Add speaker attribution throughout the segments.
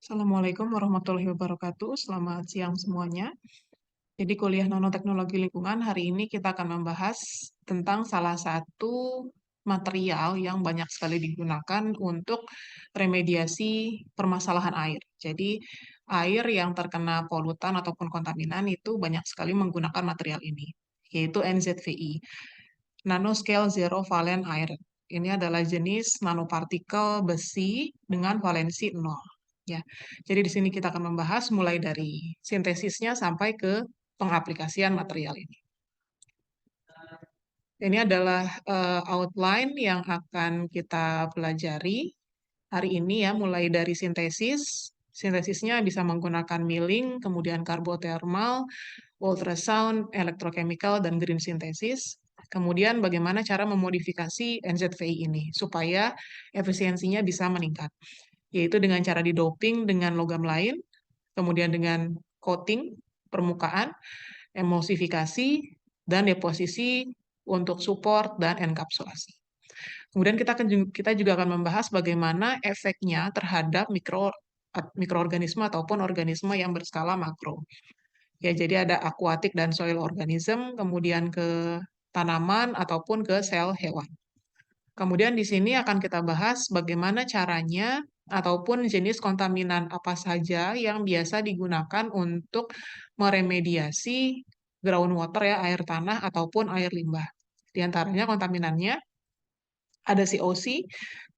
Speaker 1: Assalamualaikum warahmatullahi wabarakatuh. Selamat siang semuanya. Jadi kuliah nanoteknologi lingkungan hari ini kita akan membahas tentang salah satu material yang banyak sekali digunakan untuk remediasi permasalahan air. Jadi air yang terkena polutan ataupun kontaminan itu banyak sekali menggunakan material ini, yaitu NZVI, Nanoscale Zero Valent Iron. Ini adalah jenis nanopartikel besi dengan valensi 0. Ya, jadi di sini kita akan membahas mulai dari sintesisnya sampai ke pengaplikasian material ini. Ini adalah outline yang akan kita pelajari hari ini ya, mulai dari sintesis. Sintesisnya bisa menggunakan milling, kemudian karbothermal, ultrasound, electrochemical, dan green synthesis. Kemudian bagaimana cara memodifikasi NZVI ini supaya efisiensinya bisa meningkat, yaitu dengan cara didoping dengan logam lain, kemudian dengan coating permukaan, emulsifikasi, dan deposisi untuk support dan enkapsulasi. Kemudian kita juga akan membahas bagaimana efeknya terhadap mikroorganisme ataupun organisme yang berskala makro. Ya, jadi ada aquatic dan soil organism, kemudian ke tanaman ataupun ke sel hewan. Kemudian di sini akan kita bahas bagaimana caranya ataupun jenis kontaminan apa saja yang biasa digunakan untuk meremediasi groundwater ya, air tanah ataupun air limbah. Di antaranya kontaminannya ada COC,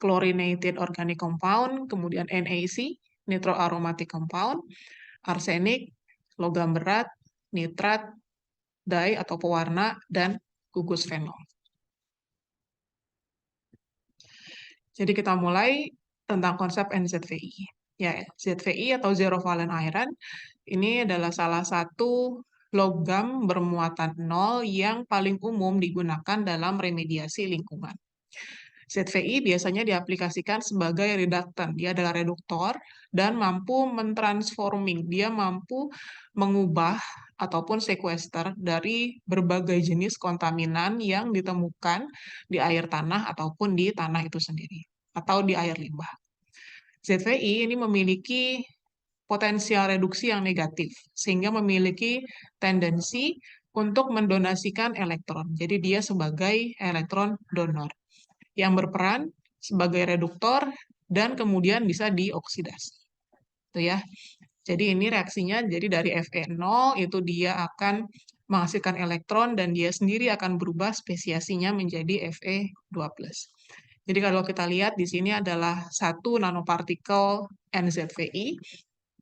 Speaker 1: chlorinated organic compound, kemudian NaC, nitroaromatic compound, arsenik, logam berat, nitrat, dye atau pewarna, dan gugus fenol. Jadi kita mulai tentang konsep NZVI. Ya, ZVI atau Zero Valent Iron ini adalah salah satu logam bermuatan nol yang paling umum digunakan dalam remediasi lingkungan. ZVI biasanya diaplikasikan sebagai reduktan. Dia adalah reduktor dan mampu mentransforming. Dia mampu mengubah ataupun sequester dari berbagai jenis kontaminan yang ditemukan di air tanah ataupun di tanah itu sendiri, atau di air limbah. ZVI ini memiliki potensial reduksi yang negatif, sehingga memiliki tendensi untuk mendonasikan elektron. Jadi dia sebagai elektron donor yang berperan sebagai reduktor dan kemudian bisa dioksidasi. Itu ya. Jadi ini reaksinya jadi dari Fe0 itu dia akan menghasilkan elektron dan dia sendiri akan berubah spesiasinya menjadi Fe2+. Jadi kalau kita lihat di sini adalah satu nanopartikel NZVI.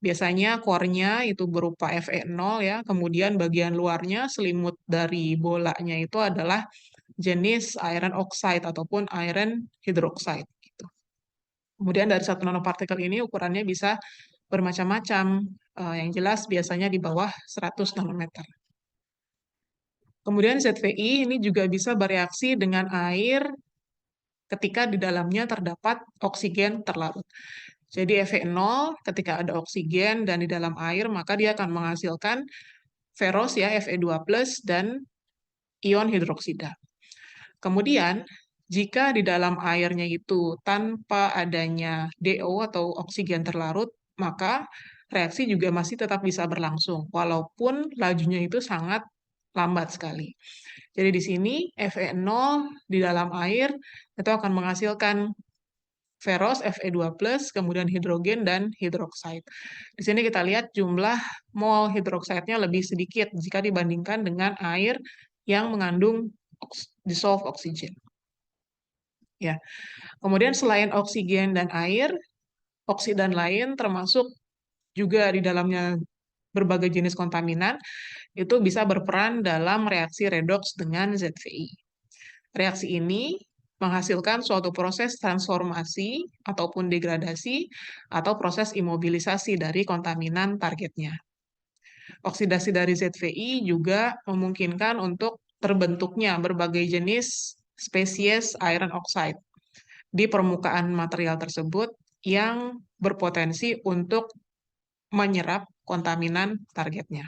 Speaker 1: Biasanya core-nya itu berupa Fe0 ya, kemudian bagian luarnya selimut dari bolanya itu adalah jenis iron oxide ataupun iron hydroxide gitu. Kemudian dari satu nanopartikel ini ukurannya bisa bermacam-macam. Yang jelas biasanya di bawah 100 nanometer. Kemudian ZVI ini juga bisa bereaksi dengan air ketika di dalamnya terdapat oksigen terlarut. Jadi Fe0 ketika ada oksigen dan di dalam air, maka dia akan menghasilkan ferros ya, Fe2+ dan ion hidroksida. Kemudian, jika di dalam airnya itu tanpa adanya DO atau oksigen terlarut, maka reaksi juga masih tetap bisa berlangsung, walaupun lajunya itu sangat lambat sekali. Jadi di sini Fe0 di dalam air itu akan menghasilkan ferros Fe2+, kemudian hidrogen dan hidroksida. Di sini kita lihat jumlah mol hidroksidnya lebih sedikit jika dibandingkan dengan air yang mengandung dissolved oxygen. Ya. Kemudian selain oksigen dan air, oksidan lain termasuk juga di dalamnya berbagai jenis kontaminan itu bisa berperan dalam reaksi redoks dengan ZVI. Reaksi ini menghasilkan suatu proses transformasi ataupun degradasi atau proses imobilisasi dari kontaminan targetnya. Oksidasi dari ZVI juga memungkinkan untuk terbentuknya berbagai jenis spesies iron oxide di permukaan material tersebut yang berpotensi untuk menyerap kontaminan targetnya.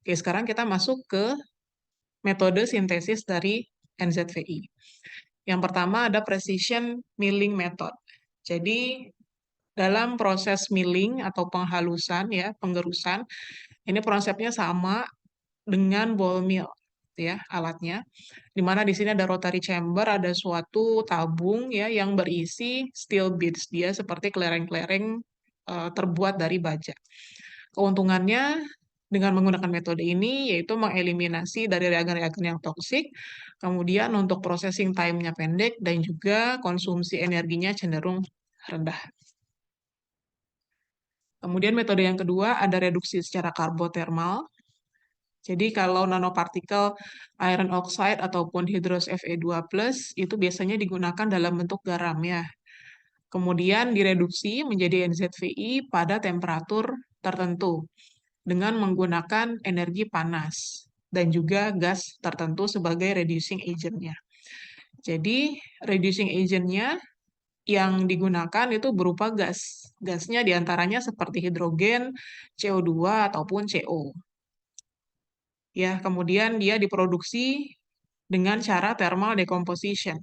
Speaker 1: Oke, sekarang kita masuk ke metode sintesis dari NZVI. Yang pertama ada precision milling method. Jadi dalam proses milling atau penghalusan ya, pengerusan, ini konsepnya sama dengan ball mill ya alatnya. Di mana di sini ada rotary chamber, ada suatu tabung ya yang berisi steel beads. Dia seperti kelereng-kelereng terbuat dari baja. Keuntungannya dengan menggunakan metode ini yaitu mengeliminasi dari reagen-reagen yang toksik, kemudian untuk processing time-nya pendek dan juga konsumsi energinya cenderung rendah. Kemudian metode yang kedua ada reduksi secara karbotermal. Jadi kalau nanopartikel iron oxide ataupun hidros Fe2+ itu biasanya digunakan dalam bentuk garam ya. Kemudian direduksi menjadi NZVI pada temperatur tertentu dengan menggunakan energi panas dan juga gas tertentu sebagai reducing agent-nya. Jadi reducing agent-nya yang digunakan itu berupa gas. Gasnya diantaranya seperti hidrogen, CO2, ataupun CO. Ya, kemudian dia diproduksi dengan cara thermal decomposition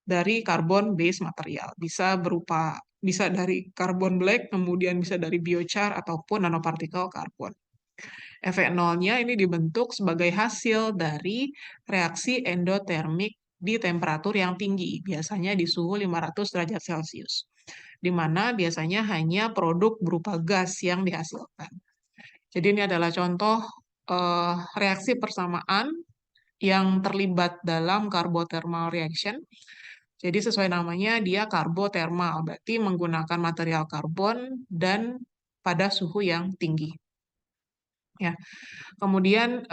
Speaker 1: dari carbon base material. Bisa dari carbon black, kemudian bisa dari biochar ataupun nanopartikel karbon. Fe0-nya ini dibentuk sebagai hasil dari reaksi endotermik di temperatur yang tinggi, biasanya di suhu 500 derajat Celcius, di mana biasanya hanya produk berupa gas yang dihasilkan. Jadi ini adalah contoh reaksi persamaan yang terlibat dalam carbothermal reaction. Jadi sesuai namanya dia karbothermal, berarti menggunakan material karbon dan pada suhu yang tinggi. Ya. Kemudian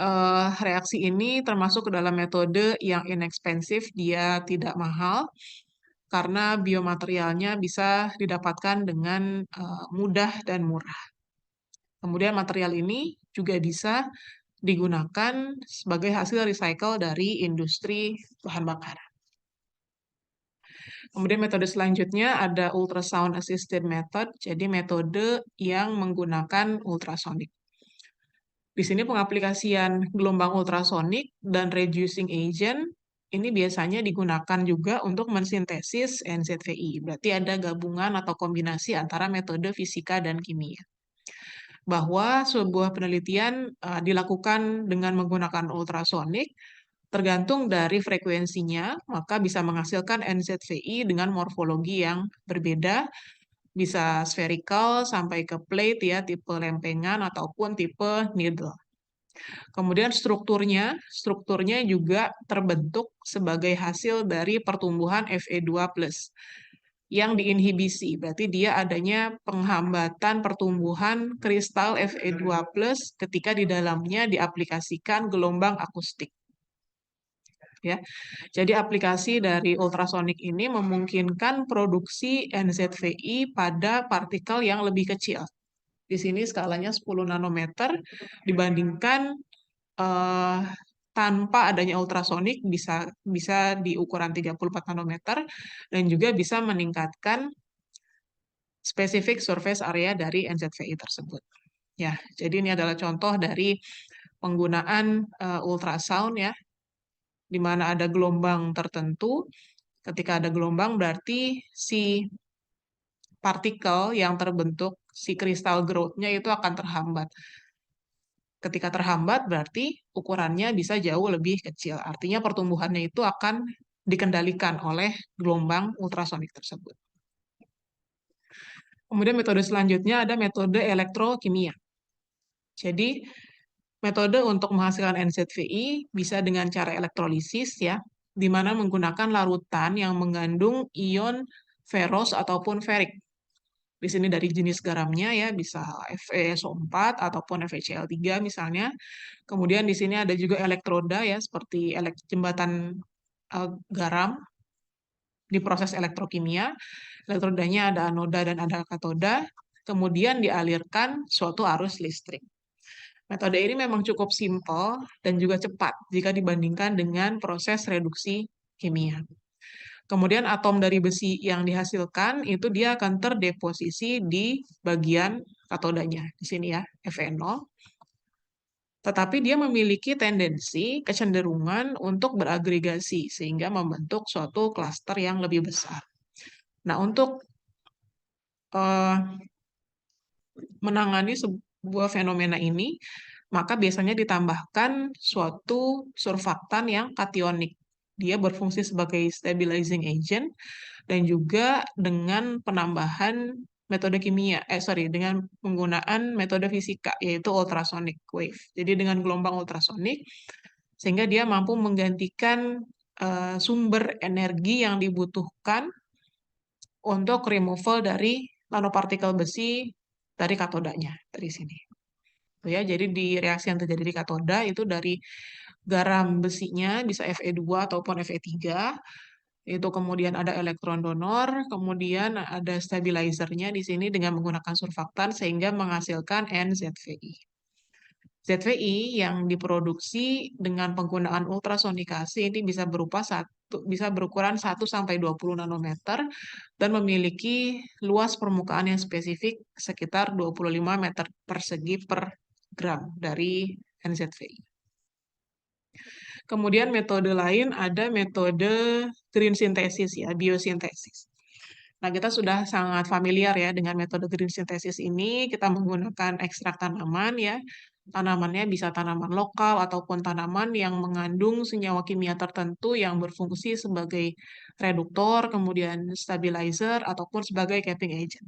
Speaker 1: reaksi ini termasuk ke dalam metode yang inexpensive, dia tidak mahal karena biomaterialnya bisa didapatkan dengan mudah dan murah. Kemudian material ini juga bisa digunakan sebagai hasil recycle dari industri bahan bakar. Kemudian metode selanjutnya ada ultrasound assisted method, jadi metode yang menggunakan ultrasonik. Di sini pengaplikasian gelombang ultrasonik dan reducing agent ini biasanya digunakan juga untuk mensintesis NZVI. Berarti ada gabungan atau kombinasi antara metode fisika dan kimia. Bahwa sebuah penelitian dilakukan dengan menggunakan ultrasonik, tergantung dari frekuensinya, maka bisa menghasilkan NZVI dengan morfologi yang berbeda, bisa spherical sampai ke plate ya, tipe lempengan ataupun tipe needle. Kemudian strukturnya juga terbentuk sebagai hasil dari pertumbuhan Fe2+ yang diinhibisi. Berarti dia adanya penghambatan pertumbuhan kristal Fe2+ ketika di dalamnya diaplikasikan gelombang akustik. Ya. Jadi aplikasi dari ultrasonik ini memungkinkan produksi NZVI pada partikel yang lebih kecil. Di sini skalanya 10 nanometer dibandingkan tanpa adanya ultrasonik bisa di ukuran 34 nanometer dan juga bisa meningkatkan spesifik surface area dari NZVI tersebut. Ya, jadi ini adalah contoh dari penggunaan ultrasound ya, di mana ada gelombang tertentu. Ketika ada gelombang berarti si partikel yang terbentuk, si kristal growth-nya itu akan terhambat. Ketika terhambat berarti ukurannya bisa jauh lebih kecil. Artinya pertumbuhannya itu akan dikendalikan oleh gelombang ultrasonik tersebut. Kemudian metode selanjutnya ada metode elektrokimia. Jadi metode untuk menghasilkan NZVI bisa dengan cara elektrolisis ya, di mana menggunakan larutan yang mengandung ion ferros ataupun ferik. Di sini dari jenis garamnya ya, bisa FeSO4 ataupun FeCl3 misalnya. Kemudian di sini ada juga elektroda ya, seperti jembatan garam di proses elektrokimia. Elektrodanya ada anoda dan ada katoda, kemudian dialirkan suatu arus listrik. Metode ini memang cukup simpel dan juga cepat jika dibandingkan dengan proses reduksi kimia. Kemudian atom dari besi yang dihasilkan itu dia akan terdeposisi di bagian katodanya. Di sini ya, Fe0. Tetapi dia memiliki tendensi, kecenderungan untuk beragregasi sehingga membentuk suatu klaster yang lebih besar. Nah, untuk eh, menangani sebuah fenomena ini, maka biasanya ditambahkan suatu surfaktan yang kationik. Dia berfungsi sebagai stabilizing agent dan juga dengan penambahan metode kimia, dengan penggunaan metode fisika, yaitu ultrasonic wave. Jadi dengan gelombang ultrasonik, sehingga dia mampu menggantikan sumber energi yang dibutuhkan untuk removal dari nanopartikel besi dari katodanya, dari sini. Ya, jadi di reaksi yang terjadi di katoda itu dari garam besinya bisa Fe2 ataupun Fe3, itu kemudian ada elektron donor, kemudian ada stabilizernya di sini dengan menggunakan surfaktan sehingga menghasilkan NZVI. ZVI yang diproduksi dengan penggunaan ultrasonikasi ini bisa berukuran 1 sampai 20 nanometer dan memiliki luas permukaan yang spesifik sekitar 25 meter persegi per gram dari NZVI. Kemudian metode lain ada metode green synthesis ya, biosintesis. Nah, kita sudah sangat familiar ya dengan metode green synthesis ini. Kita menggunakan ekstrak tanaman ya. Tanamannya bisa tanaman lokal ataupun tanaman yang mengandung senyawa kimia tertentu yang berfungsi sebagai reduktor, kemudian stabilizer, ataupun sebagai capping agent.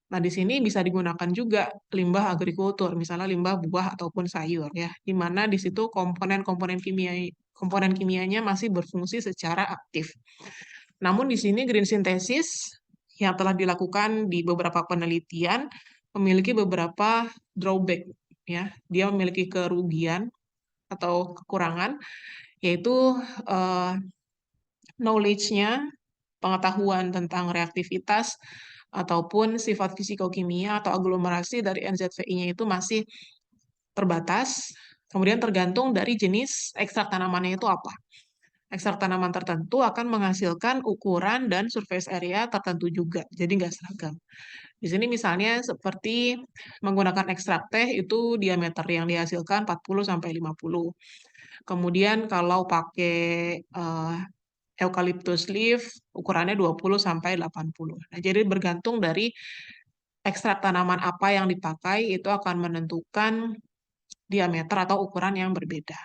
Speaker 1: Nah, di sini bisa digunakan juga limbah agrikultur, misalnya limbah buah ataupun sayur ya, di mana di situ komponen kimianya masih berfungsi secara aktif. Namun di sini green synthesis yang telah dilakukan di beberapa penelitian memiliki beberapa drawback ya. Dia memiliki kerugian atau kekurangan, yaitu eh, knowledge-nya, pengetahuan tentang reaktivitas ataupun sifat fisikokimia atau aglomerasi dari NZVI-nya itu masih terbatas. Kemudian tergantung dari jenis ekstrak tanamannya itu apa. Ekstrak tanaman tertentu akan menghasilkan ukuran dan surface area tertentu juga, jadi nggak seragam. Di sini misalnya seperti menggunakan ekstrak teh itu diameter yang dihasilkan 40 sampai 50. Kemudian kalau pakai eucalyptus leaf ukurannya 20 sampai 80. Nah, jadi bergantung dari ekstrak tanaman apa yang dipakai itu akan menentukan diameter atau ukuran yang berbeda.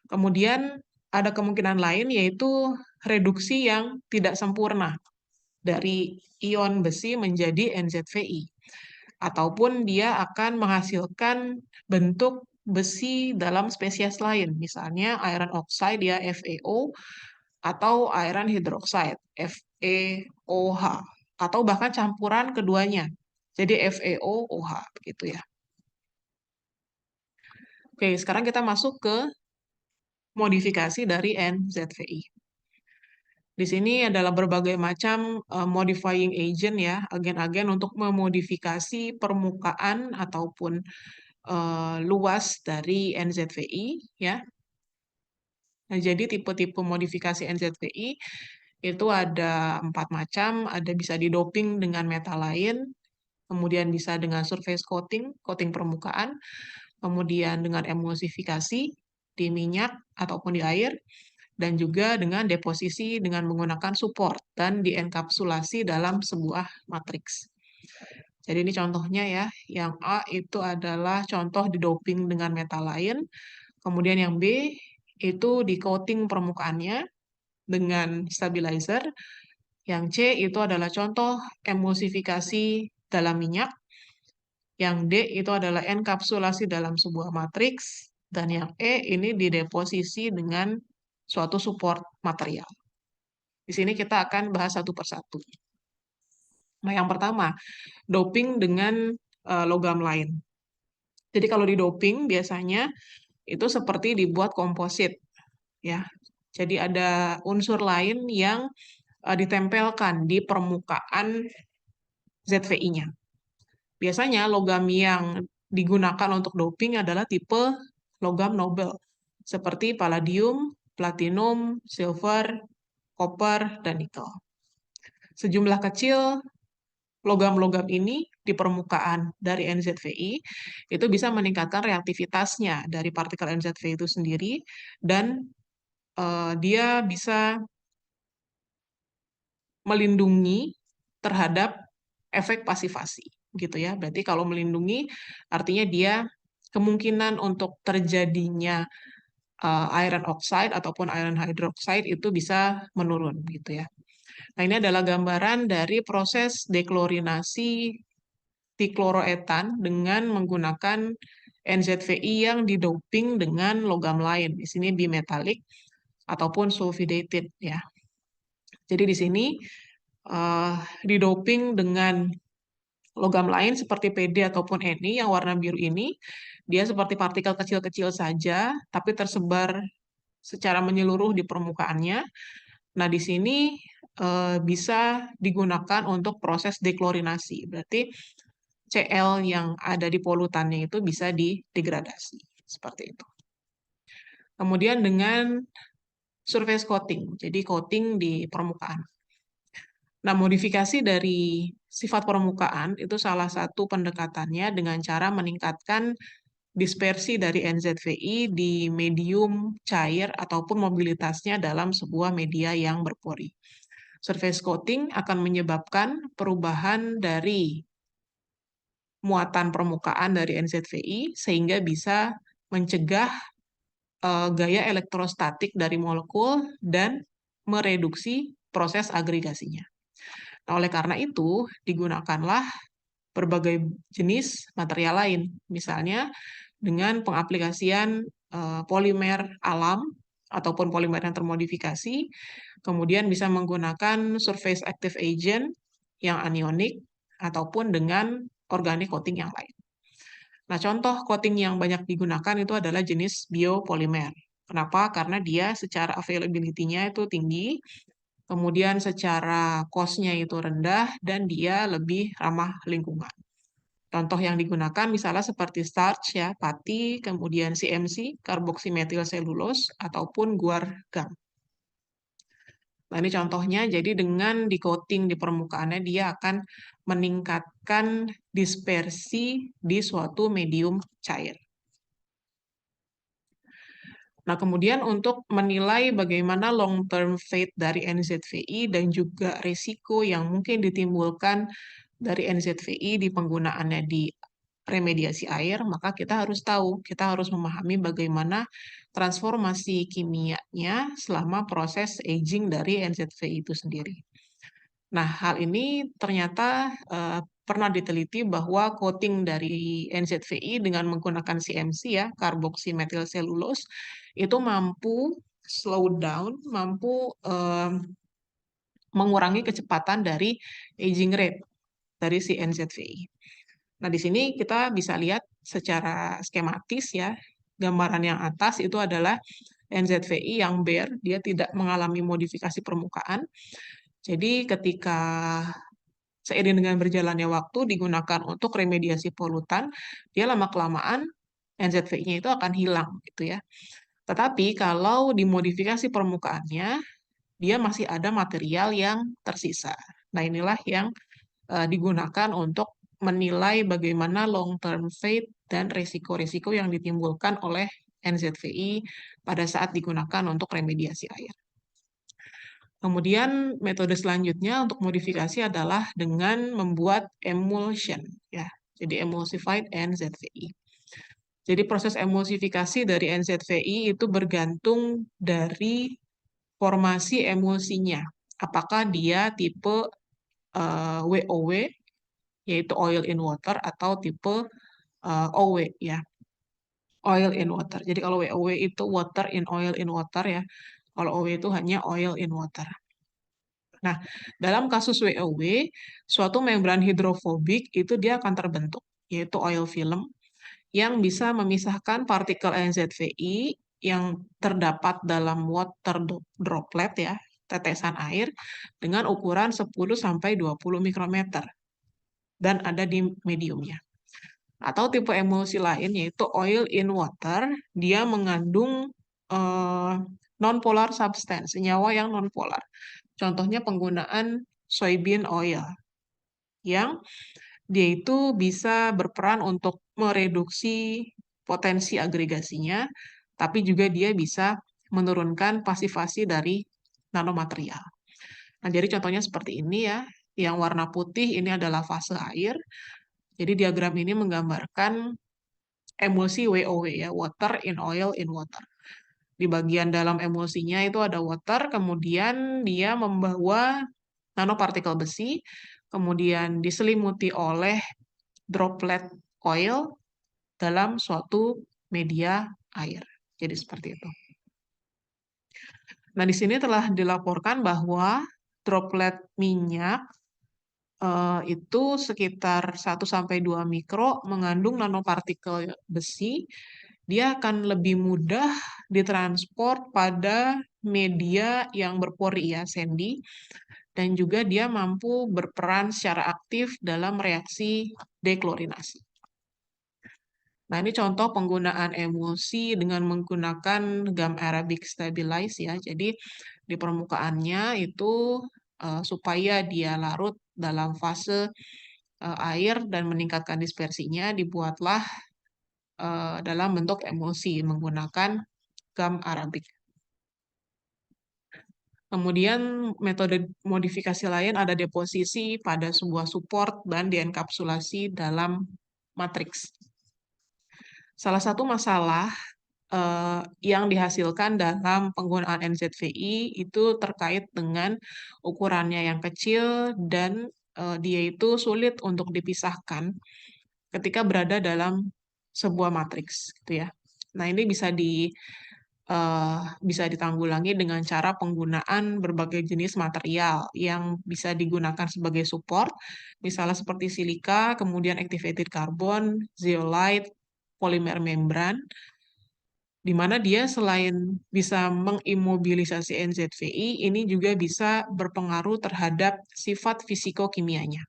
Speaker 1: Kemudian ada kemungkinan lain yaitu reduksi yang tidak sempurna dari ion besi menjadi NZVI. Ataupun dia akan menghasilkan bentuk besi dalam spesies lain. Misalnya iron oxide dia FeO atau iron hydroxide FeOH. Atau bahkan campuran keduanya. Jadi FeOOH begitu ya. Oke, sekarang kita masuk ke modifikasi dari NZVI. Di sini adalah berbagai macam modifying agent ya, agen-agen untuk memodifikasi permukaan ataupun luas dari NZVI ya. Nah, jadi tipe-tipe modifikasi NZVI itu ada 4 macam, ada bisa didoping dengan metal lain, kemudian bisa dengan surface coating, coating permukaan, kemudian dengan emulsifikasi di minyak ataupun di air, dan juga dengan deposisi dengan menggunakan support dan dienkapsulasi dalam sebuah matriks. Jadi ini contohnya ya, yang A itu adalah contoh di doping dengan metal lain, kemudian yang B itu di coating permukaannya dengan stabilizer, yang C itu adalah contoh emulsifikasi dalam minyak, yang D itu adalah enkapsulasi dalam sebuah matriks, dan yang E ini dideposisi dengan suatu support material. Di sini kita akan bahas satu persatu. Nah, yang pertama, doping dengan logam lain. Jadi kalau di doping biasanya itu seperti dibuat komposit, ya. Jadi ada unsur lain yang ditempelkan di permukaan ZVI-nya. Biasanya logam yang digunakan untuk doping adalah tipe logam nobel, seperti palladium, platinum, silver, koper, dan nikel. Sejumlah kecil logam-logam ini di permukaan dari NZVI itu bisa meningkatkan reaktivitasnya dari partikel NZVI itu sendiri dan dia bisa melindungi terhadap efek pasivasi gitu ya. Berarti kalau melindungi artinya dia kemungkinan untuk terjadinya iron oxide ataupun iron hydroxide itu bisa menurun gitu ya. Nah, ini adalah gambaran dari proses deklorinasi dikloroetan dengan menggunakan NZVI yang didoping dengan logam lain. Di sini bimetalik ataupun sulfidated ya. Jadi di sini eh, didoping dengan logam lain seperti Pd ataupun Ni yang warna biru ini, dia seperti partikel kecil-kecil saja, tapi tersebar secara menyeluruh di permukaannya. Nah, di sini bisa digunakan untuk proses deklorinasi. Berarti Cl yang ada di polutannya itu bisa didegradasi. Seperti itu. Kemudian dengan surface coating, jadi coating di permukaan. Nah, modifikasi dari sifat permukaan itu salah satu pendekatannya dengan cara meningkatkan dispersi dari NZVI di medium cair ataupun mobilitasnya dalam sebuah media yang berpori. Surface coating akan menyebabkan perubahan dari muatan permukaan dari NZVI sehingga bisa mencegah gaya elektrostatik dari molekul dan mereduksi proses agregasinya. Nah, oleh karena itu, digunakanlah berbagai jenis material lain, misalnya dengan pengaplikasian polimer alam ataupun polimer yang termodifikasi, kemudian bisa menggunakan surface active agent yang anionik, ataupun dengan organic coating yang lain. Nah, contoh coating yang banyak digunakan itu adalah jenis biopolimer. Kenapa? Karena dia secara availability-nya itu tinggi, kemudian secara cost-nya itu rendah, dan dia lebih ramah lingkungan. Contoh yang digunakan misalnya seperti starch ya, pati, kemudian CMC, karboksimetil selulose, ataupun guar gum. Nah, ini contohnya, jadi dengan di-coating di permukaannya, dia akan meningkatkan dispersi di suatu medium cair. Nah, kemudian untuk menilai bagaimana long-term fate dari NZVI dan juga risiko yang mungkin ditimbulkan dari NZVI di penggunaannya di remediasi air, maka kita harus tahu, kita harus memahami bagaimana transformasi kimianya selama proses aging dari NZVI itu sendiri. Nah, hal ini ternyata pernah diteliti bahwa coating dari NZVI dengan menggunakan CMC ya, karboksimetil selulose, itu mampu slow down, mampu mengurangi kecepatan dari aging rate dari si NZVI. Nah, di sini kita bisa lihat secara skematis ya, gambaran yang atas itu adalah NZVI yang bare, dia tidak mengalami modifikasi permukaan. Jadi ketika seiring dengan berjalannya waktu digunakan untuk remediasi polutan, dia lama-kelamaan NZVI-nya itu akan hilang gitu ya. Tetapi kalau dimodifikasi permukaannya, dia masih ada material yang tersisa. Nah, inilah yang digunakan untuk menilai bagaimana long-term fate dan risiko-risiko yang ditimbulkan oleh NZVI pada saat digunakan untuk remediasi air. Kemudian metode selanjutnya untuk modifikasi adalah dengan membuat emulsion, ya. Jadi emulsified NZVI. Jadi proses emulsifikasi dari NZVI itu bergantung dari formasi emulsinya. Apakah dia tipe WOW, yaitu oil in water, atau tipe OW, ya. Oil in water. Jadi kalau WOW itu water in oil in water ya. Kalau OW itu hanya oil in water. Nah, dalam kasus WOW, suatu membran hidrofobik itu dia akan terbentuk, yaitu oil film, yang bisa memisahkan partikel NZVI yang terdapat dalam water droplet ya, tetesan air, dengan ukuran 10-20 mikrometer, dan ada di mediumnya. Atau tipe emulsi lain, yaitu oil in water, dia mengandung non-polar substance, senyawa yang non-polar. Contohnya penggunaan soybean oil, yang dia itu bisa berperan untuk mereduksi potensi agregasinya, tapi juga dia bisa menurunkan pasivasi dari nanomaterial. Nah, jadi contohnya seperti ini ya. Yang warna putih ini adalah fase air. Jadi diagram ini menggambarkan emulsi WOW ya, water in oil in water. Di bagian dalam emulsinya itu ada water, kemudian dia membawa nanopartikel besi, kemudian diselimuti oleh droplet oil dalam suatu media air. Jadi seperti itu. Nah, di sini telah dilaporkan bahwa droplet minyak itu sekitar 1-2 mikro mengandung nanopartikel besi. Dia akan lebih mudah ditransport pada media yang berpori ya, Sandy, dan juga dia mampu berperan secara aktif dalam reaksi deklorinasi. Nah, ini contoh penggunaan emulsi dengan menggunakan gum arabic stabilize ya. Jadi di permukaannya itu supaya dia larut dalam fase air dan meningkatkan dispersinya dibuatlah dalam bentuk emulsi menggunakan gum arabic. Kemudian metode modifikasi lain ada deposisi pada sebuah support dan dienkapsulasi dalam matriks. Salah satu masalah yang dihasilkan dalam penggunaan NZVI itu terkait dengan ukurannya yang kecil dan dia itu sulit untuk dipisahkan ketika berada dalam sebuah matriks, gitu ya. Nah, ini bisa ditanggulangi dengan cara penggunaan berbagai jenis material yang bisa digunakan sebagai support, misalnya seperti silika, kemudian activated carbon, zeolite, polimer membran, di mana dia selain bisa mengimobilisasi NZVI, ini juga bisa berpengaruh terhadap sifat fisikokimianya.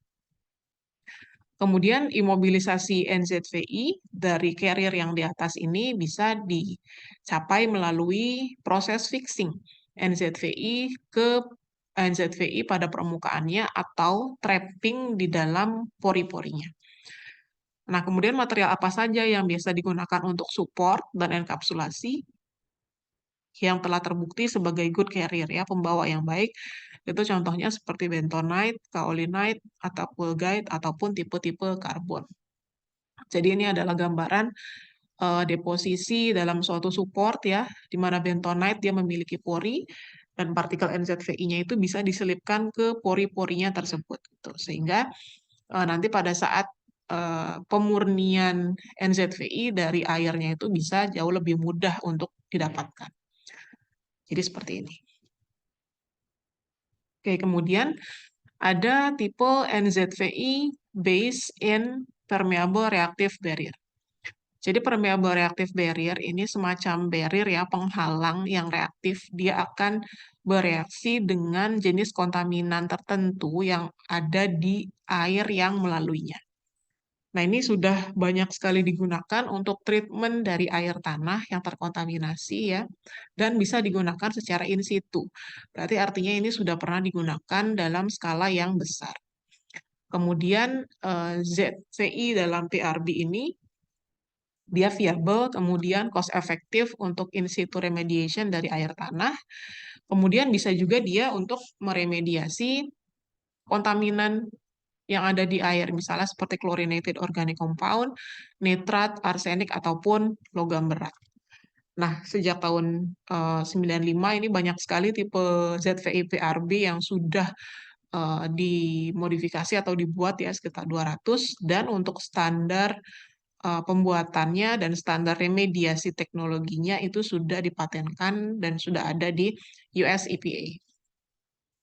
Speaker 1: Kemudian imobilisasi NZVI dari carrier yang di atas ini bisa dicapai melalui proses fixing NZVI pada permukaannya atau trapping di dalam pori-porinya. Nah, kemudian material apa saja yang biasa digunakan untuk support dan enkapsulasi yang telah terbukti sebagai good carrier ya, pembawa yang baik. Itu contohnya seperti bentonite, kaolinite, atau fulgite ataupun tipe-tipe karbon. Jadi ini adalah gambaran deposisi dalam suatu support ya, di mana bentonite dia memiliki pori dan partikel NZVI-nya itu bisa diselipkan ke pori-porinya tersebut gitu. Sehingga nanti pada saat pemurnian NZVI dari airnya itu bisa jauh lebih mudah untuk didapatkan. Jadi seperti ini. Oke, kemudian ada tipe NZVI based in permeable reactive barrier. Jadi permeable reactive barrier ini semacam barrier ya, penghalang yang reaktif. Dia akan bereaksi dengan jenis kontaminan tertentu yang ada di air yang melaluinya. Nah, ini sudah banyak sekali digunakan untuk treatment dari air tanah yang terkontaminasi ya, dan bisa digunakan secara in situ. Berarti artinya ini sudah pernah digunakan dalam skala yang besar. Kemudian ZVI dalam PRB ini dia viable, kemudian cost efektif untuk in situ remediation dari air tanah. Kemudian bisa juga dia untuk meremediasi kontaminan yang ada di air, misalnya seperti chlorinated organic compound, nitrat, arsenik, ataupun logam berat. Nah, sejak tahun 95 ini banyak sekali tipe ZVI PRB yang sudah dimodifikasi atau dibuat ya sekitar 200, dan untuk standar pembuatannya dan standar remediasi teknologinya itu sudah dipatenkan dan sudah ada di US EPA.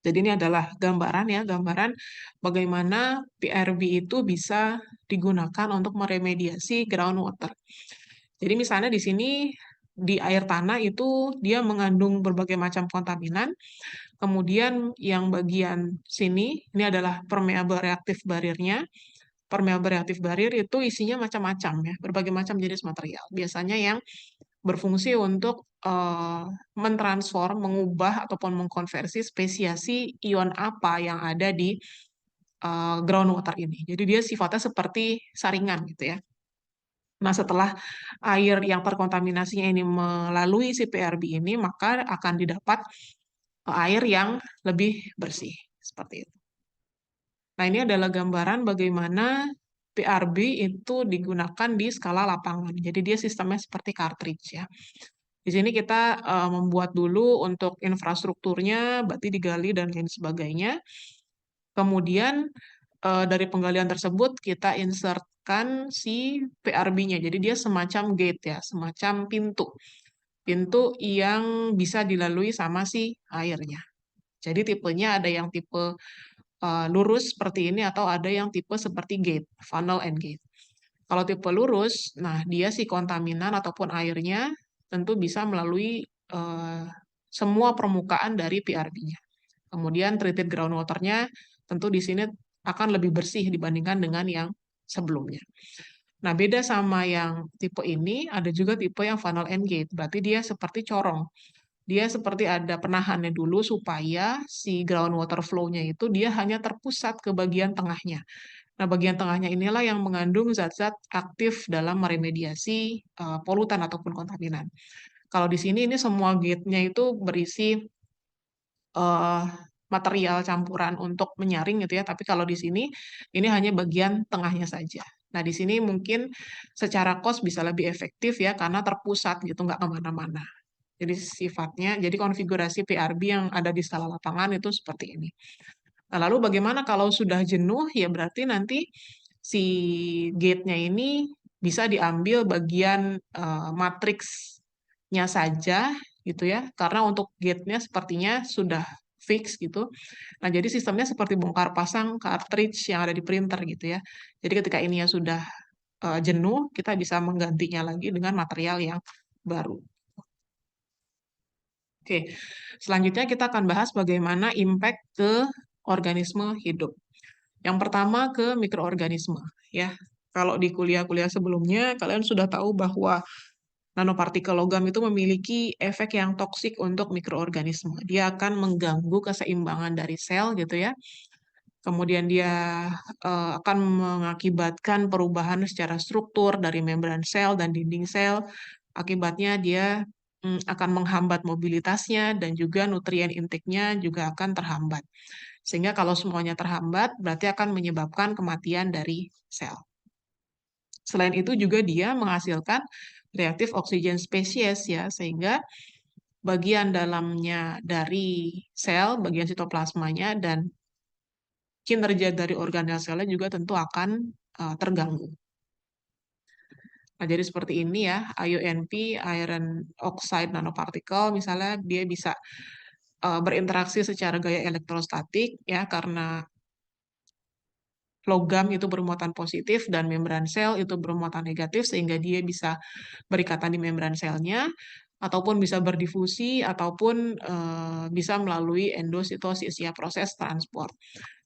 Speaker 1: Jadi ini adalah gambaran ya, gambaran bagaimana PRB itu bisa digunakan untuk meremediasi groundwater. Jadi misalnya di sini di air tanah itu dia mengandung berbagai macam kontaminan. Kemudian yang bagian sini ini adalah permeable reactive barrier-nya. Permeable reactive barrier itu isinya macam-macam ya, berbagai macam jenis material. Biasanya yang berfungsi untuk mentransform, mengubah ataupun mengkonversi spesiasi ion apa yang ada di groundwater ini. Jadi dia sifatnya seperti saringan gitu ya. Nah, setelah air yang terkontaminasinya ini melalui si PRB ini, maka akan didapat air yang lebih bersih seperti itu. Nah, ini adalah gambaran bagaimana PRB itu digunakan di skala lapangan. Jadi dia sistemnya seperti cartridge ya. Di sini kita membuat dulu untuk infrastrukturnya, berarti digali dan lain sebagainya. Kemudian dari penggalian tersebut kita insertkan si PRB-nya. Jadi dia semacam gate ya, semacam pintu. Pintu yang bisa dilalui sama si airnya. Jadi tipenya ada yang tipe lurus seperti ini atau ada yang tipe seperti gate, funnel and gate. Kalau tipe lurus, nah dia si kontaminan ataupun airnya tentu bisa melalui semua permukaan dari PRB-nya. Kemudian treated groundwater-nya tentu di sini akan lebih bersih dibandingkan dengan yang sebelumnya. Nah, beda sama yang tipe ini, ada juga tipe yang funnel and gate. Berarti dia seperti corong. Dia seperti ada penahannya dulu supaya si groundwater flow-nya itu dia hanya terpusat ke bagian tengahnya. Nah, bagian tengahnya inilah yang mengandung zat-zat aktif dalam meremediasi polutan ataupun kontaminan. Kalau di sini ini semua gate-nya itu berisi eh, material campuran untuk menyaring gitu ya. Tapi kalau di sini ini hanya bagian tengahnya saja. Nah, di sini mungkin secara cost bisa lebih efektif ya karena terpusat gitu, nggak kemana-mana. Jadi sifatnya, jadi konfigurasi PRB yang ada di skala lapangan itu seperti ini. Nah, lalu bagaimana kalau sudah jenuh? Ya berarti nanti si gate-nya ini bisa diambil bagian matriksnya saja gitu ya. Karena untuk gate-nya sepertinya sudah fix gitu. Nah, jadi sistemnya seperti bongkar pasang cartridge yang ada di printer gitu ya. Jadi ketika ini ya sudah jenuh, kita bisa menggantinya lagi dengan material yang baru. Oke, selanjutnya kita akan bahas bagaimana impact ke organisme hidup. Yang pertama ke mikroorganisme, ya. Kalau di kuliah-kuliah sebelumnya, kalian sudah tahu bahwa nanopartikel logam itu memiliki efek yang toksik untuk mikroorganisme. Dia akan mengganggu keseimbangan dari sel, gitu ya. Kemudian dia akan mengakibatkan perubahan secara struktur dari membran sel dan dinding sel. Akibatnya dia akan menghambat mobilitasnya dan juga nutrien intake-nya juga akan terhambat. Sehingga kalau semuanya terhambat, berarti akan menyebabkan kematian dari sel. Selain itu juga dia menghasilkan reaktif oksigen spesies ya, sehingga bagian dalamnya dari sel, bagian sitoplasmanya dan kinerja dari organel selnya juga tentu akan terganggu. Nah, jadi seperti ini ya, IONP, iron oxide nanoparticle, misalnya dia bisa berinteraksi secara gaya elektrostatik ya, karena logam itu bermuatan positif dan membran sel itu bermuatan negatif sehingga dia bisa berikatan di membran selnya ataupun bisa berdifusi ataupun bisa melalui endositosis ya proses transport.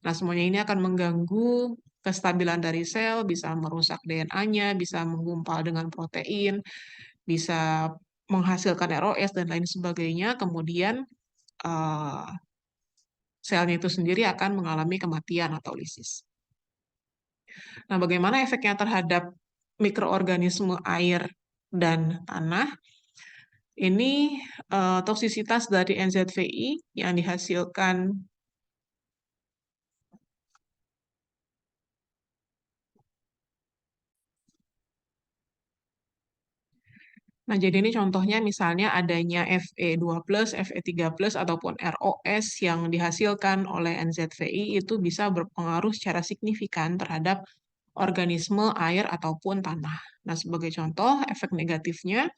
Speaker 1: Nah, semuanya ini akan mengganggu kestabilan dari sel, bisa merusak DNA-nya, bisa menggumpal dengan protein, bisa menghasilkan ROS dan lain sebagainya. Kemudian eh, selnya itu sendiri akan mengalami kematian atau lisis. Nah, bagaimana efeknya terhadap mikroorganisme air dan tanah? Ini toksisitas dari NZVI yang dihasilkan. Nah, jadi ini contohnya misalnya adanya Fe2+, Fe3+, ataupun ROS yang dihasilkan oleh NZVI itu bisa berpengaruh secara signifikan terhadap organisme air ataupun tanah. Nah, sebagai contoh, efek negatifnya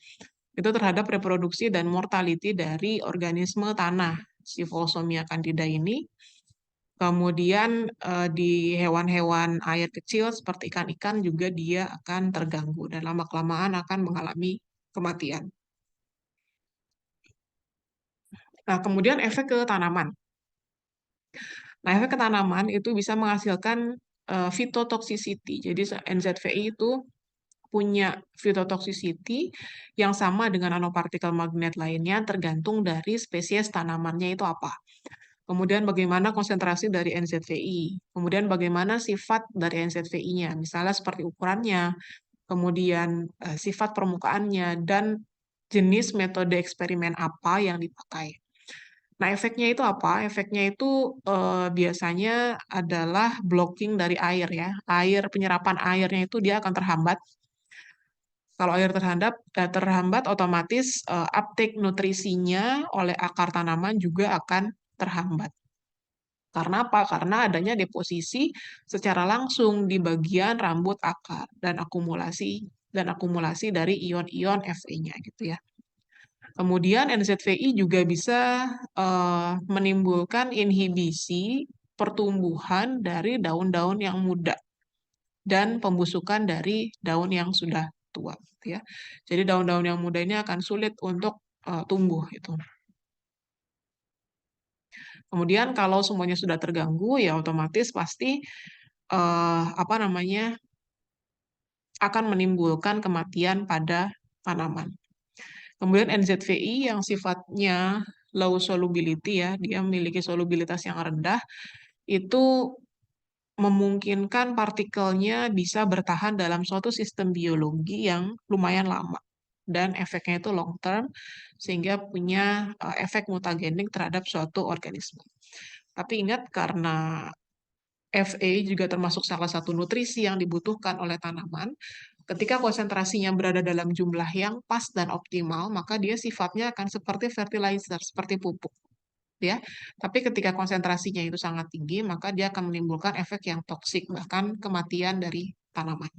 Speaker 1: itu terhadap reproduksi dan mortality dari organisme tanah, si Volsomia candida ini. Kemudian di hewan-hewan air kecil seperti ikan-ikan juga dia akan terganggu dan lama-kelamaan akan mengalami kematian. Nah, kemudian efek ke tanaman. Nah, efek ke tanaman itu bisa menghasilkan phytotoxicity. Jadi NZVI itu punya phytotoxicity yang sama dengan nanopartikel magnet lainnya tergantung dari spesies tanamannya itu apa. Kemudian bagaimana konsentrasi dari NZVI. Kemudian bagaimana sifat dari NZVI-nya. Misalnya seperti ukurannya, kemudian sifat permukaannya, dan jenis metode eksperimen apa yang dipakai. Nah, efeknya itu apa? Efeknya itu biasanya adalah blocking dari air ya. Penyerapan airnya itu dia akan terhambat. Kalau air terhambat, otomatis uptake nutrisinya oleh akar tanaman juga akan terhambat. Karena apa? Karena adanya deposisi secara langsung di bagian rambut akar dan akumulasi dari ion-ion Fe-nya gitu ya. Kemudian NZVI juga bisa menimbulkan inhibisi pertumbuhan dari daun-daun yang muda dan pembusukan dari daun yang sudah tua, gitu ya. Jadi daun-daun yang muda ini akan sulit untuk tumbuh itu. Kemudian kalau semuanya sudah terganggu, ya otomatis pasti apa namanya akan menimbulkan kematian pada tanaman. Kemudian NZVI yang sifatnya low solubility ya, dia memiliki solubilitas yang rendah, itu memungkinkan partikelnya bisa bertahan dalam suatu sistem biologi yang lumayan lama. Dan efeknya itu long term, sehingga punya efek mutagenik terhadap suatu organisme. Tapi ingat, karena Fe juga termasuk salah satu nutrisi yang dibutuhkan oleh tanaman, ketika konsentrasinya berada dalam jumlah yang pas dan optimal, maka dia sifatnya akan seperti fertilizer, seperti pupuk, ya. Tapi ketika konsentrasinya itu sangat tinggi, maka dia akan menimbulkan efek yang toksik, bahkan kematian dari tanaman.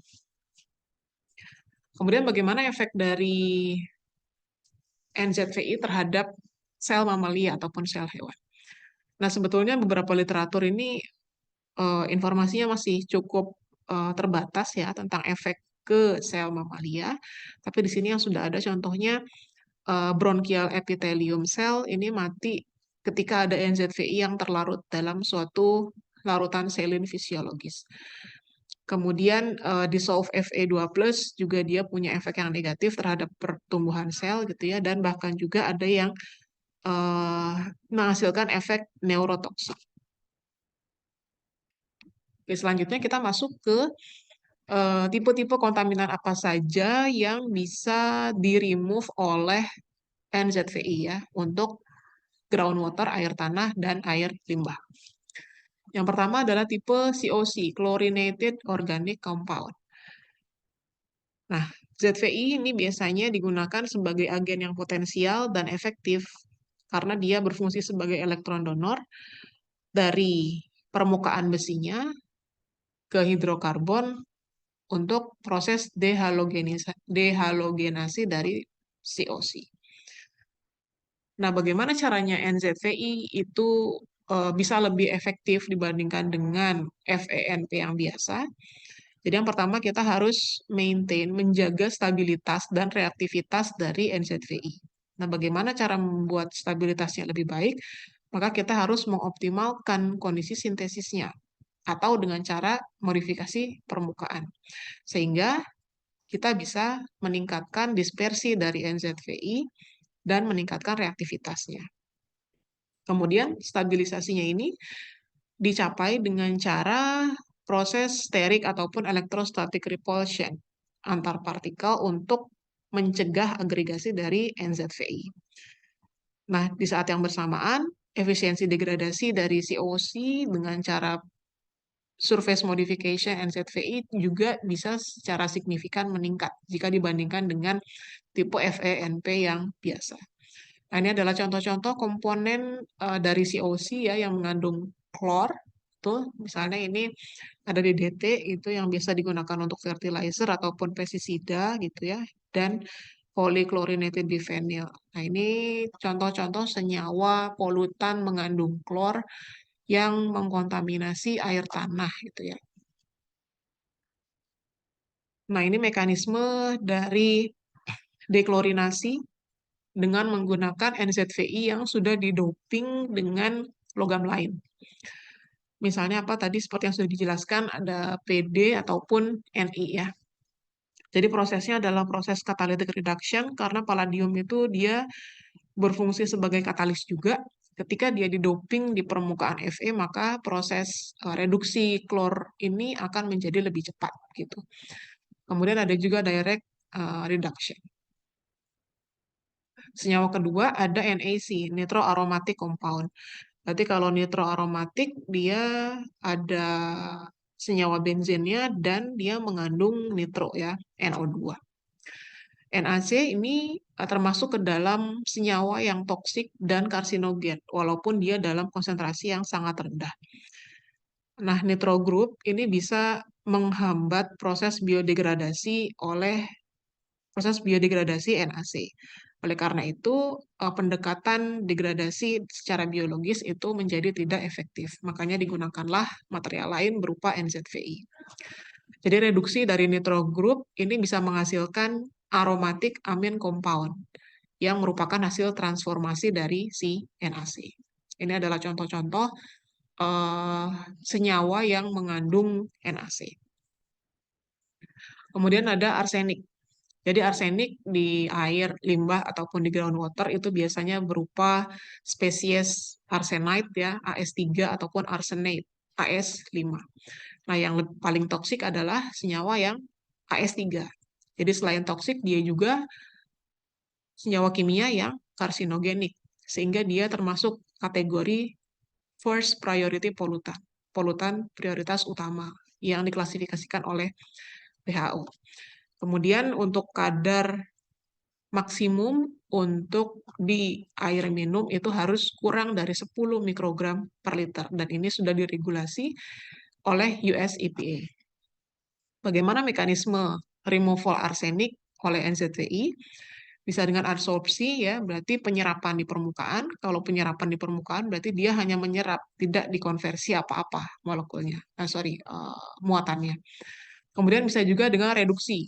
Speaker 1: Kemudian bagaimana efek dari NZVI terhadap sel mamalia ataupun sel hewan? Nah, sebetulnya beberapa literatur ini informasinya masih cukup terbatas ya tentang efek ke sel mamalia. Tapi di sini yang sudah ada contohnya, bronchial epithelium cell ini mati ketika ada NZVI yang terlarut dalam suatu larutan selin fisiologis. Kemudian dissolve Fe2+ juga dia punya efek yang negatif terhadap pertumbuhan sel gitu ya, dan bahkan juga ada yang menghasilkan efek neurotoksik. Oke, selanjutnya kita masuk ke tipe-tipe kontaminan apa saja yang bisa di-remove oleh NZVI ya untuk groundwater, air tanah, dan air limbah. Yang pertama adalah tipe COC, Chlorinated Organic Compound. Nah, ZVI ini biasanya digunakan sebagai agen yang potensial dan efektif karena dia berfungsi sebagai elektron donor dari permukaan besinya ke hidrokarbon untuk proses dehalogenasi dari COC. Nah, bagaimana caranya NZVI itu bisa lebih efektif dibandingkan dengan FENP yang biasa? Jadi yang pertama kita harus menjaga stabilitas dan reaktivitas dari NZVI. Nah, bagaimana cara membuat stabilitasnya lebih baik? Maka kita harus mengoptimalkan kondisi sintesisnya atau dengan cara modifikasi permukaan. Sehingga kita bisa meningkatkan dispersi dari NZVI dan meningkatkan reaktivitasnya. Kemudian stabilisasinya ini dicapai dengan cara proses steric ataupun electrostatic repulsion antar partikel untuk mencegah agregasi dari NZVI. Nah, di saat yang bersamaan, efisiensi degradasi dari COC dengan cara surface modification NZVI juga bisa secara signifikan meningkat jika dibandingkan dengan tipe FENP yang biasa. Nah, ini adalah contoh-contoh komponen dari COC ya yang mengandung klor. Tuh, misalnya ini ada DDT itu yang biasa digunakan untuk fertilizer ataupun pestisida gitu ya, dan polychlorinated biphenyl. Nah, ini contoh-contoh senyawa polutan mengandung klor yang mengkontaminasi air tanah gitu ya. Nah, ini mekanisme dari deklorinasi dengan menggunakan NZVI yang sudah didoping dengan logam lain. Misalnya apa tadi seperti yang sudah dijelaskan ada PD ataupun Ni ya. Jadi prosesnya adalah proses catalytic reduction karena palladium itu dia berfungsi sebagai katalis juga. Ketika dia didoping di permukaan Fe, maka proses reduksi klor ini akan menjadi lebih cepat gitu. Kemudian ada juga direct reduction. Senyawa kedua ada NaC, nitro aromatic compound. Berarti kalau nitro aromatic dia ada senyawa benzinnya dan dia mengandung nitro ya, NO2. NaC ini termasuk ke dalam senyawa yang toksik dan karsinogen, walaupun dia dalam konsentrasi yang sangat rendah. Nah, nitro group ini bisa menghambat proses biodegradasi NaC. Oleh karena itu, pendekatan degradasi secara biologis itu menjadi tidak efektif. Makanya digunakanlah material lain berupa NZVI. Jadi reduksi dari nitro group ini bisa menghasilkan aromatic amine compound yang merupakan hasil transformasi dari si NaC. Ini adalah contoh-contoh senyawa yang mengandung NaC. Kemudian ada arsenik. Jadi arsenik di air, limbah, ataupun di groundwater itu biasanya berupa spesies arsenite ya, AS3 ataupun arsenate, AS5. Nah, yang paling toksik adalah senyawa yang AS3. Jadi selain toksik, dia juga senyawa kimia yang karsinogenik, sehingga dia termasuk kategori first priority pollutant, polutan prioritas utama yang diklasifikasikan oleh WHO. Kemudian untuk kadar maksimum untuk di air minum itu harus kurang dari 10 mikrogram per liter. Dan ini sudah diregulasi oleh US EPA. Bagaimana mekanisme removal arsenik oleh NZVI? Bisa dengan adsorpsi ya, berarti penyerapan di permukaan. Kalau penyerapan di permukaan berarti dia hanya menyerap, tidak dikonversi apa-apa molekulnya. Muatannya. Kemudian bisa juga dengan reduksi.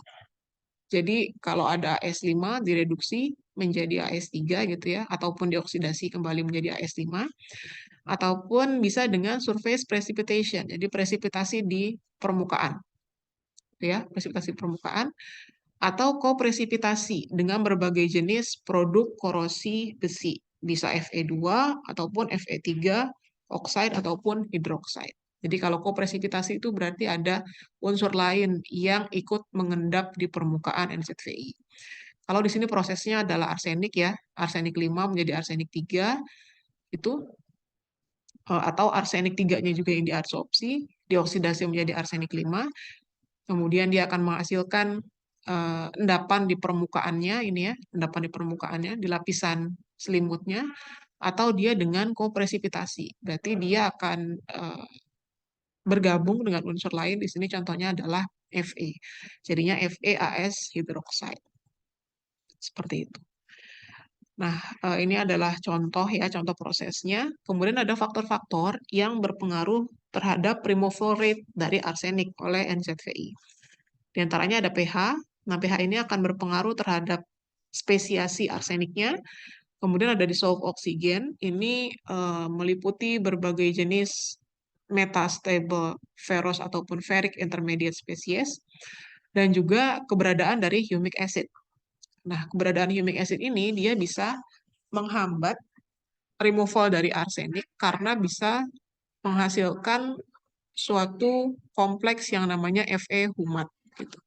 Speaker 1: Jadi kalau ada AS5 direduksi menjadi AS3 gitu ya, ataupun dioksidasi kembali menjadi AS5, ataupun bisa dengan surface precipitation, jadi presipitasi di permukaan, ya, presipitasi permukaan, atau kopresipitasi dengan berbagai jenis produk korosi besi, bisa Fe2 ataupun Fe3, oxide ataupun hidroksida. Jadi kalau kopresipitasi itu berarti ada unsur lain yang ikut mengendap di permukaan NZVI. Kalau di sini prosesnya adalah arsenik ya, arsenik 5 menjadi arsenik 3, itu atau arsenik 3-nya juga yang diadsorpsi, dioksidasi menjadi arsenik 5, kemudian dia akan menghasilkan endapan di permukaannya, ini ya, endapan di permukaannya, di lapisan selimutnya, atau dia dengan kopresipitasi. Berarti dia akan bergabung dengan unsur lain, di sini contohnya adalah Fe. Jadinya FeAS hidroksida. Seperti itu. Nah, ini adalah contoh ya, contoh prosesnya. Kemudian ada faktor-faktor yang berpengaruh terhadap removal rate dari arsenik oleh NZVI. Di antaranya ada pH. Nah, pH ini akan berpengaruh terhadap spesiasi arseniknya. Kemudian ada dissolved oksigen. Ini meliputi berbagai jenis metastable ferrous ataupun ferric intermediate species. Dan juga keberadaan dari humic acid. Nah, keberadaan humic acid ini dia bisa menghambat removal dari arsenik karena bisa menghasilkan suatu kompleks yang namanya Fe humat. Gitu.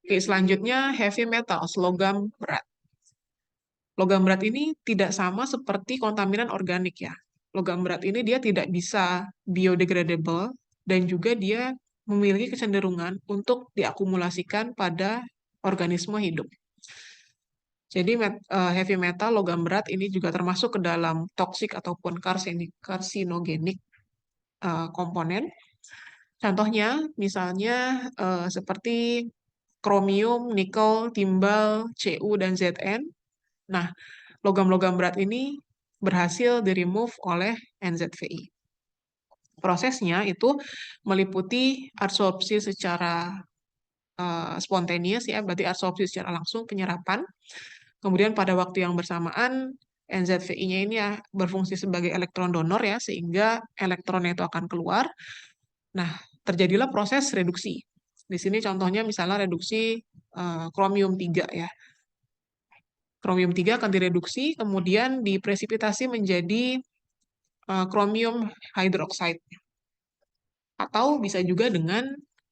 Speaker 1: Oke, selanjutnya heavy metals, logam berat. Logam berat ini tidak sama seperti kontaminan organik ya. Logam berat ini dia tidak bisa biodegradable dan juga dia memiliki kecenderungan untuk diakumulasikan pada organisme hidup. Jadi heavy metal, logam berat ini juga termasuk ke dalam toksik ataupun karsinogenik komponen. Contohnya misalnya seperti kromium, nikel, timbal, Cu, dan Zn. Nah, logam-logam berat ini berhasil di-remove oleh NZVI. Prosesnya itu meliputi adsorpsi secara spontaneous ya, berarti adsorpsi secara langsung, penyerapan. Kemudian pada waktu yang bersamaan NZVI-nya ini ya berfungsi sebagai elektron donor ya, sehingga elektronnya itu akan keluar. Nah, terjadilah proses reduksi. Di sini contohnya misalnya reduksi kromium 3 ya. Kromium 3 akan direduksi, kemudian dipresipitasi menjadi kromium hydroxide. Atau bisa juga dengan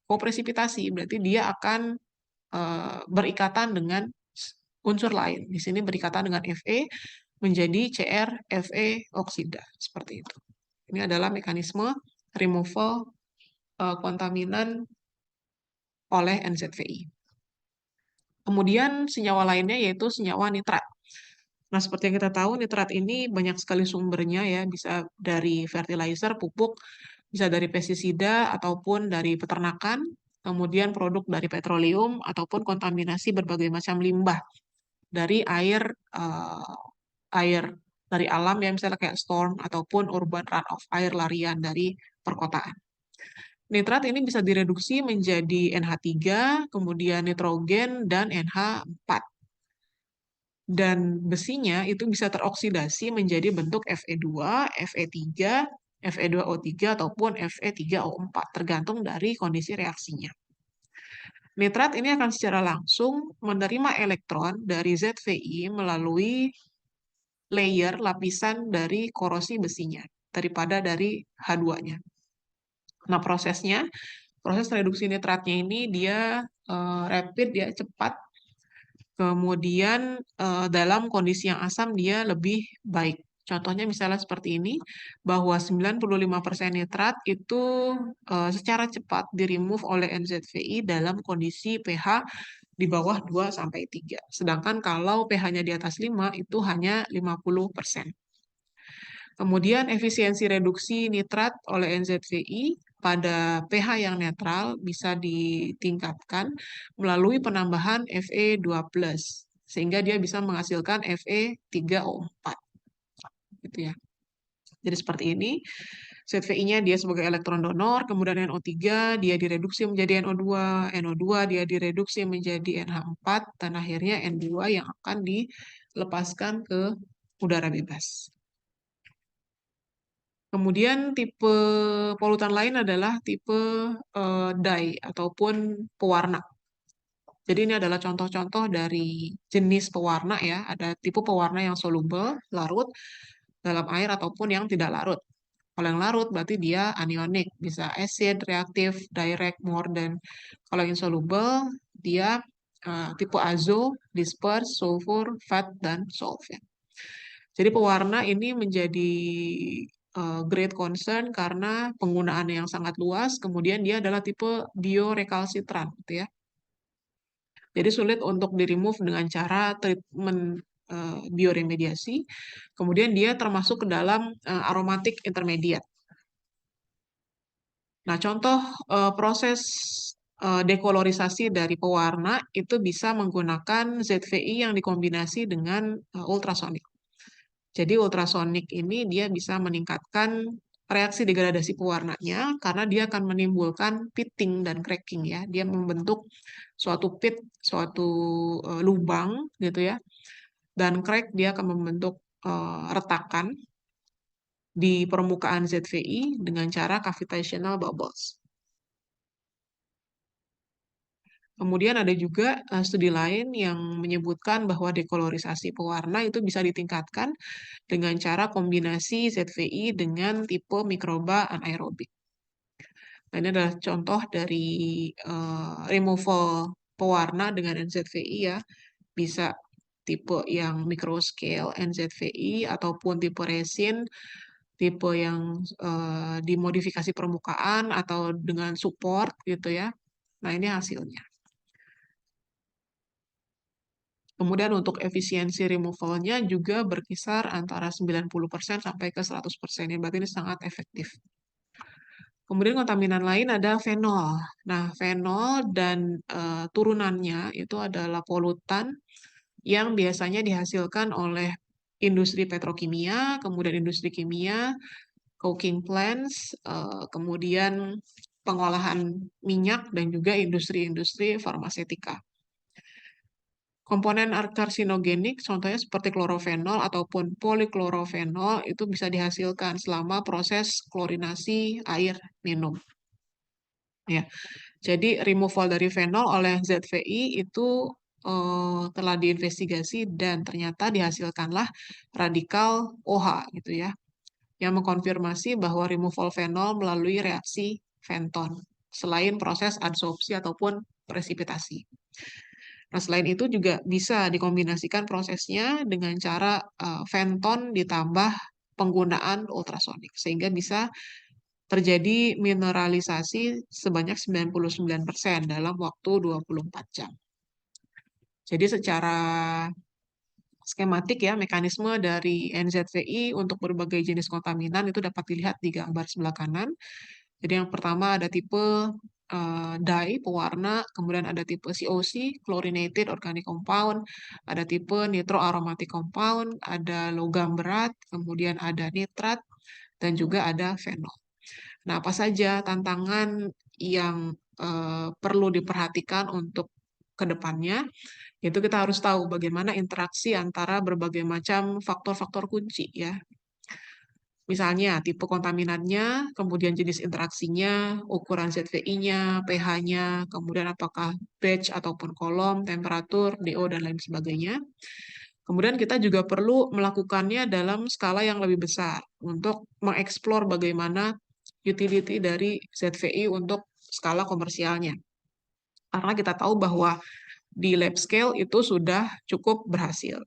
Speaker 1: kopresipitasi, berarti dia akan berikatan dengan unsur lain. Di sini berikatan dengan Fe menjadi Cr Fe oksida seperti itu. Ini adalah mekanisme removal kontaminan oleh NZVI. Kemudian senyawa lainnya yaitu senyawa nitrat. Nah, seperti yang kita tahu, nitrat ini banyak sekali sumbernya ya, bisa dari fertilizer, pupuk, bisa dari pestisida, ataupun dari peternakan, kemudian produk dari petroleum, ataupun kontaminasi berbagai macam limbah dari air dari alam ya, misalnya kayak storm, ataupun urban runoff, air larian dari perkotaan. Nitrat ini bisa direduksi menjadi NH3, kemudian nitrogen, dan NH4. Dan besinya itu bisa teroksidasi menjadi bentuk Fe2, Fe3, Fe2O3, ataupun Fe3O4, tergantung dari kondisi reaksinya. Nitrat ini akan secara langsung menerima elektron dari ZVI melalui lapisan dari korosi besinya, daripada dari H2-nya. Nah, proses reduksi nitratnya ini dia rapid, dia cepat. Kemudian dalam kondisi yang asam dia lebih baik. Contohnya misalnya seperti ini, bahwa 95% nitrat itu secara cepat di-remove oleh NZVI dalam kondisi pH di bawah 2-3. Sedangkan kalau pH-nya di atas 5 itu hanya 50%. Kemudian efisiensi reduksi nitrat oleh NZVI pada pH yang netral bisa ditingkatkan melalui penambahan Fe2+, sehingga dia bisa menghasilkan Fe3O4. Gitu ya. Jadi seperti ini. ZVI-nya dia sebagai elektron donor, kemudian NO3 dia direduksi menjadi NO2, NO2 dia direduksi menjadi NH4, dan akhirnya N2 yang akan dilepaskan ke udara bebas. Kemudian tipe polutan lain adalah tipe dye ataupun pewarna. Jadi ini adalah contoh-contoh dari jenis pewarna ya. Ada tipe pewarna yang soluble, larut dalam air ataupun yang tidak larut. Kalau yang larut berarti dia anionik, bisa acid, reaktif, direct, mordant. Kalau yang insoluble dia tipe azo, disperse, sulfur, fat, dan solvent. Jadi pewarna ini menjadi great concern karena penggunaannya yang sangat luas, kemudian dia adalah tipe biorecalcitrant, gitu ya. Jadi sulit untuk di-remove dengan cara treatment bioremediasi. Kemudian dia termasuk ke dalam aromatic intermediate. Nah, contoh proses dekolorisasi dari pewarna itu bisa menggunakan ZVI yang dikombinasi dengan ultrasonik. Jadi ultrasonik ini dia bisa meningkatkan reaksi degradasi pewarnanya karena dia akan menimbulkan pitting dan cracking ya. Dia membentuk suatu pit, suatu lubang gitu ya. Dan crack dia akan membentuk retakan di permukaan ZVI dengan cara cavitational bubbles. Kemudian ada juga studi lain yang menyebutkan bahwa dekolorisasi pewarna itu bisa ditingkatkan dengan cara kombinasi ZVI dengan tipe mikroba anaerobik. Nah, ini adalah contoh dari removal pewarna dengan NZVI ya. Bisa tipe yang microscale NZVI ataupun tipe resin, tipe yang dimodifikasi permukaan atau dengan support gitu ya. Nah, ini hasilnya. Kemudian untuk efisiensi removalnya juga berkisar antara 90% sampai ke 100%. Ya, berarti ini sangat efektif. Kemudian kontaminan lain ada fenol. Nah, fenol dan turunannya itu adalah polutan yang biasanya dihasilkan oleh industri petrokimia, kemudian industri kimia, coking plants, kemudian pengolahan minyak, dan juga industri-industri farmasetika. Komponen karsinogenik, contohnya seperti klorofenol ataupun poliklorofenol, itu bisa dihasilkan selama proses klorinasi air minum. Ya, jadi removal dari fenol oleh ZVI itu telah diinvestigasi dan ternyata dihasilkanlah radikal OH gitu ya, yang mengkonfirmasi bahwa removal fenol melalui reaksi Fenton, selain proses adsorpsi ataupun presipitasi. Nah, selain itu juga bisa dikombinasikan prosesnya dengan cara Fenton ditambah penggunaan ultrasonik, sehingga bisa terjadi mineralisasi sebanyak 99% dalam waktu 24 jam. Jadi secara skematik ya, mekanisme dari NZVI untuk berbagai jenis kontaminan itu dapat dilihat di gambar sebelah kanan. Jadi yang pertama ada tipe dye, pewarna, kemudian ada tipe COC, chlorinated organic compound, ada tipe nitro aromatic compound, ada logam berat, kemudian ada nitrat, dan juga ada fenol. Nah, apa saja tantangan yang perlu diperhatikan untuk ke depannya? Itu kita harus tahu bagaimana interaksi antara berbagai macam faktor-faktor kunci ya. Misalnya tipe kontaminannya, kemudian jenis interaksinya, ukuran ZVI-nya, pH-nya, kemudian apakah batch ataupun kolom, temperatur, DO, dan lain sebagainya. Kemudian kita juga perlu melakukannya dalam skala yang lebih besar untuk mengeksplor bagaimana utility dari ZVI untuk skala komersialnya. Karena kita tahu bahwa di lab scale itu sudah cukup berhasil.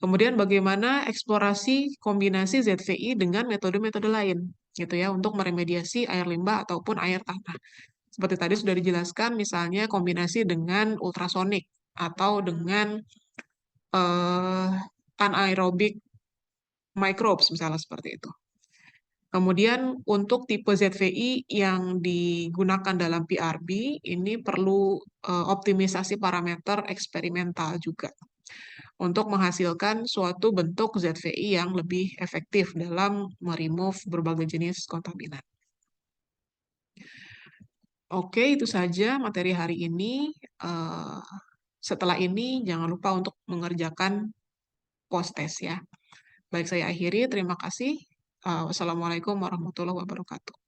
Speaker 1: Kemudian bagaimana eksplorasi kombinasi ZVI dengan metode-metode lain, gitu ya, untuk meremediasi air limbah ataupun air tanah. Seperti tadi sudah dijelaskan, misalnya kombinasi dengan ultrasonik atau dengan eh, anaerobic microbes, misalnya seperti itu. Kemudian untuk tipe ZVI yang digunakan dalam PRB, ini perlu optimisasi parameter eksperimental juga untuk menghasilkan suatu bentuk ZVI yang lebih efektif dalam meremove berbagai jenis kontaminan. Oke, itu saja materi hari ini. Eh, Setelah ini, jangan lupa untuk mengerjakan post-test ya. Baik, saya akhiri. Terima kasih. Wassalamualaikum warahmatullahi wabarakatuh.